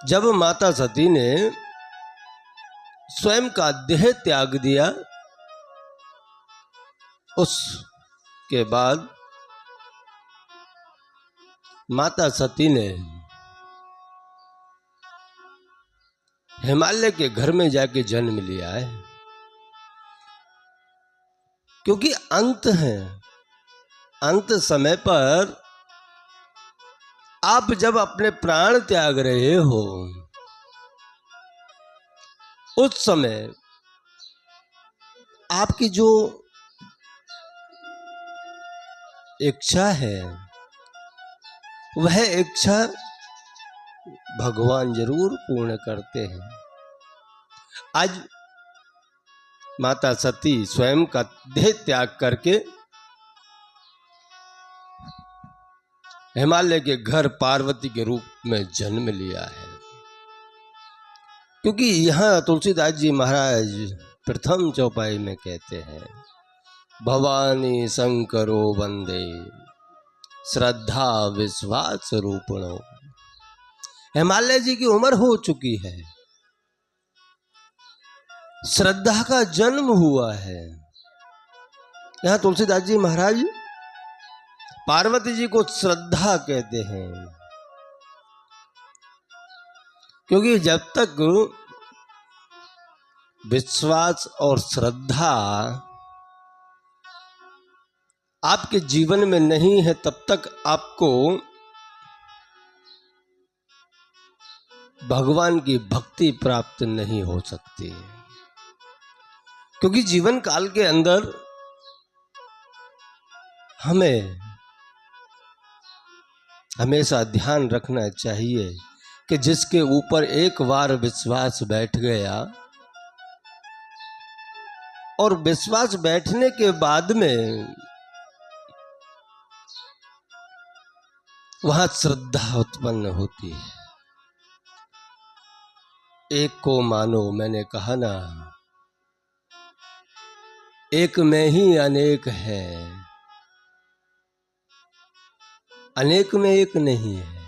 जब माता सती ने स्वयं का देह त्याग दिया, उसके बाद माता सती ने हिमालय के घर में जाके जन्म लिया है, क्योंकि अंत है। अंत समय पर आप जब अपने प्राण त्याग रहे हो, उस समय आपकी जो इच्छा है वह इच्छा भगवान जरूर पूर्ण करते हैं। आज माता सती स्वयं का देह त्याग करके हिमालय के घर पार्वती के रूप में जन्म लिया है, क्योंकि यहाँ तुलसीदास जी महाराज प्रथम चौपाई में कहते हैं, भवानी शंकरो वंदे श्रद्धा विश्वास रूपणो। हिमालय जी की उम्र हो चुकी है, श्रद्धा का जन्म हुआ है। यहाँ तुलसीदास जी महाराज पार्वती जी को श्रद्धा कहते हैं, क्योंकि जब तक विश्वास और श्रद्धा आपके जीवन में नहीं है, तब तक आपको भगवान की भक्ति प्राप्त नहीं हो सकती। क्योंकि जीवन काल के अंदर हमें हमेशा ध्यान रखना चाहिए कि जिसके ऊपर एक बार विश्वास बैठ गया, और विश्वास बैठने के बाद में वहां श्रद्धा उत्पन्न होती है। एक को मानो, मैंने कहा ना, एक में ही अनेक है, अनेक में एक नहीं है।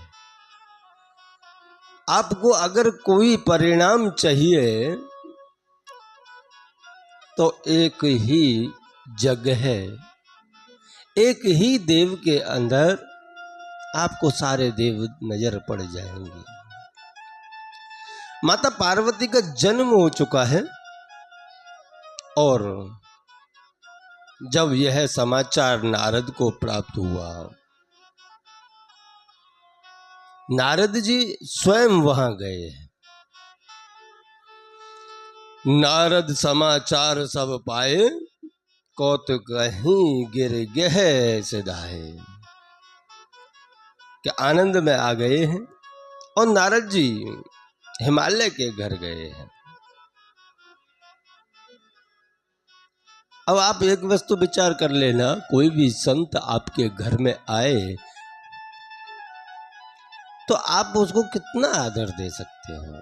आपको अगर कोई परिणाम चाहिए तो एक ही जगह, एक ही देव के अंदर आपको सारे देव नजर पड़ जाएंगे। माता पार्वती का जन्म हो चुका है, और जब यह समाचार नारद को प्राप्त हुआ, नारद जी स्वयं वहां गए। नारद समाचार सब पाए, कौतुक कहीं गिर गह सिधाए। कि आनंद में आ गए हैं, और नारद जी हिमालय के घर गए हैं। अब आप एक वस्तु विचार कर लेना, कोई भी संत आपके घर में आए तो आप उसको कितना आदर दे सकते हो।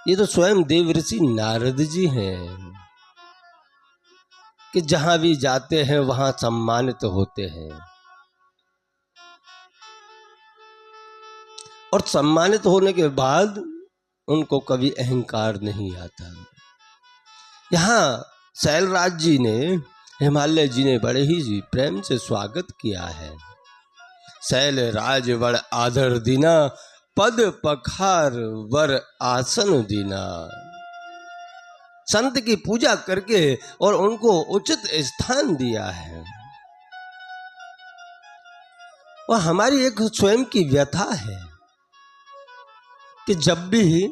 ये तो स्वयं देव ऋषि नारद जी हैं कि जहां भी जाते हैं वहां सम्मानित होते हैं, और सम्मानित होने के बाद उनको कभी अहंकार नहीं आता। यहाँ शैलराज जी ने, हिमालय जी ने बड़े ही प्रेम से स्वागत किया है। शैल राज बड़ आदर दीना, पद पखार वर आसन दीना। संत की पूजा करके और उनको उचित स्थान दिया है। वह हमारी एक स्वयं की व्यथा है कि जब भी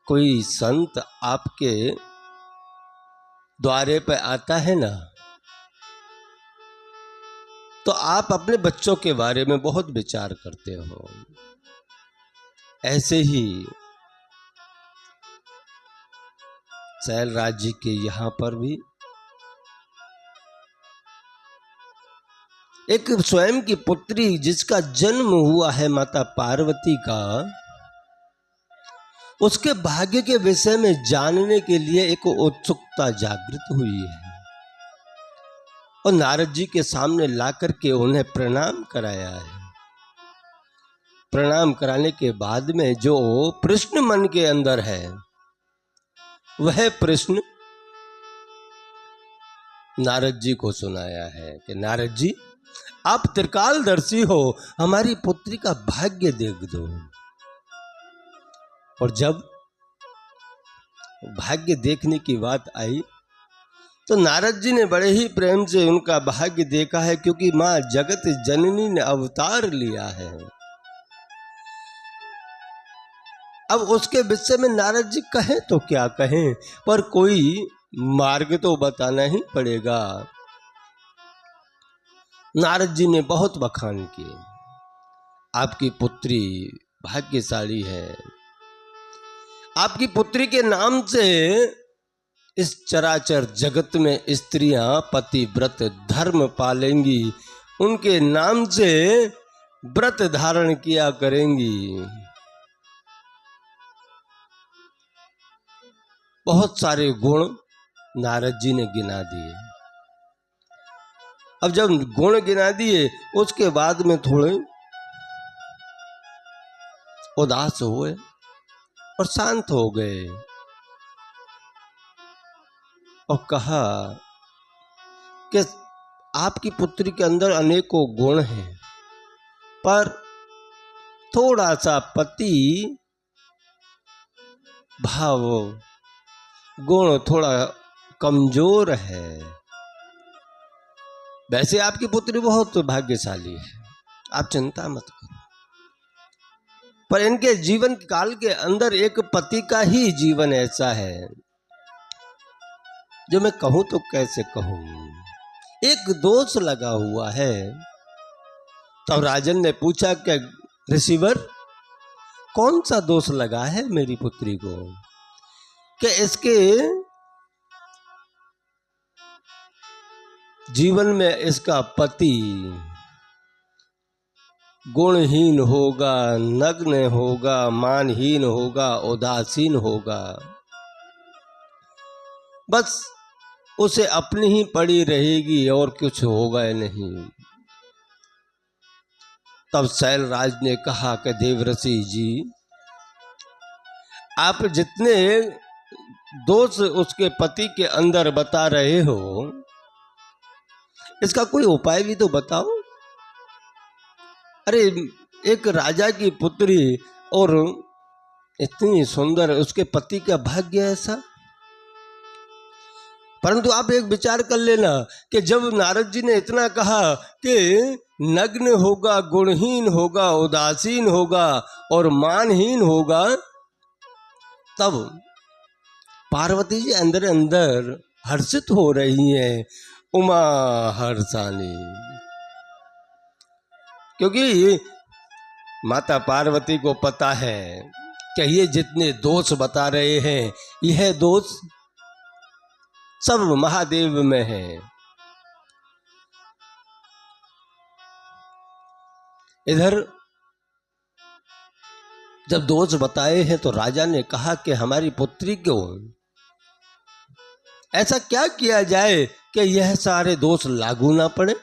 कोई संत आपके द्वारे पे आता है ना, तो आप अपने बच्चों के बारे में बहुत विचार करते हो। ऐसे ही शैलराज जी के यहां पर भी एक स्वयं की पुत्री जिसका जन्म हुआ है माता पार्वती का, उसके भाग्य के विषय में जानने के लिए एक उत्सुकता जागृत हुई है, और नारद जी के सामने ला करके उन्हें प्रणाम कराया है। प्रणाम कराने के बाद में जो प्रश्न मन के अंदर है, वह प्रश्न नारद जी को सुनाया है कि नारद जी, आप त्रिकालदर्शी हो, हमारी पुत्री का भाग्य देख दो। और जब भाग्य देखने की बात आई तो नारद जी ने बड़े ही प्रेम से उनका भाग्य देखा है, क्योंकि मां जगत जननी ने अवतार लिया है। अब उसके विषय में नारद जी कहें तो क्या कहें, पर कोई मार्ग तो बताना ही पड़ेगा। नारद जी ने बहुत बखान किए, आपकी पुत्री भाग्यशाली है, आपकी पुत्री के नाम से इस चराचर जगत में स्त्रियां पतिव्रत धर्म पालेंगी, उनके नाम से व्रत धारण किया करेंगी। बहुत सारे गुण नारद जी ने गिना दिए। अब जब गुण गिना दिए, उसके बाद में थोड़े उदास हुए और शांत हो गए और कहा कि आपकी पुत्री के अंदर अनेकों गुण हैं, पर थोड़ा सा पति भाव गुण थोड़ा कमजोर है। वैसे आपकी पुत्री बहुत भाग्यशाली है, आप चिंता मत करो, पर इनके जीवन काल के अंदर एक पति का ही जीवन ऐसा है जो मैं कहूं तो कैसे कहूं, एक दोष लगा हुआ है। तब राजन ने पूछा कि ऋषिवर, कौन सा दोष लगा है मेरी पुत्री को कि इसके जीवन में इसका पति गुणहीन होगा, नग्न होगा, मानहीन होगा, उदासीन होगा, बस उसे अपनी ही पड़ी रहेगी और कुछ होगा नहीं। तब शैलराज ने कहा कि देवऋषि जी, आप जितने दोष उसके पति के अंदर बता रहे हो, इसका कोई उपाय भी तो बताओ। अरे एक राजा की पुत्री और इतनी सुंदर, उसके पति का भाग्य ऐसा। परंतु आप एक विचार कर लेना कि जब नारद जी ने इतना कहा कि नग्न होगा, गुणहीन होगा, उदासीन होगा और मानहीन होगा, तब पार्वती जी अंदर अंदर हर्षित हो रही हैं, उमा हर्षानी, क्योंकि माता पार्वती को पता है कि ये जितने दोष बता रहे हैं, यह दोष सब महादेव में है। इधर जब दोष बताए हैं तो राजा ने कहा कि हमारी पुत्री को ऐसा क्या किया जाए कि यह सारे दोष लागू ना पड़े।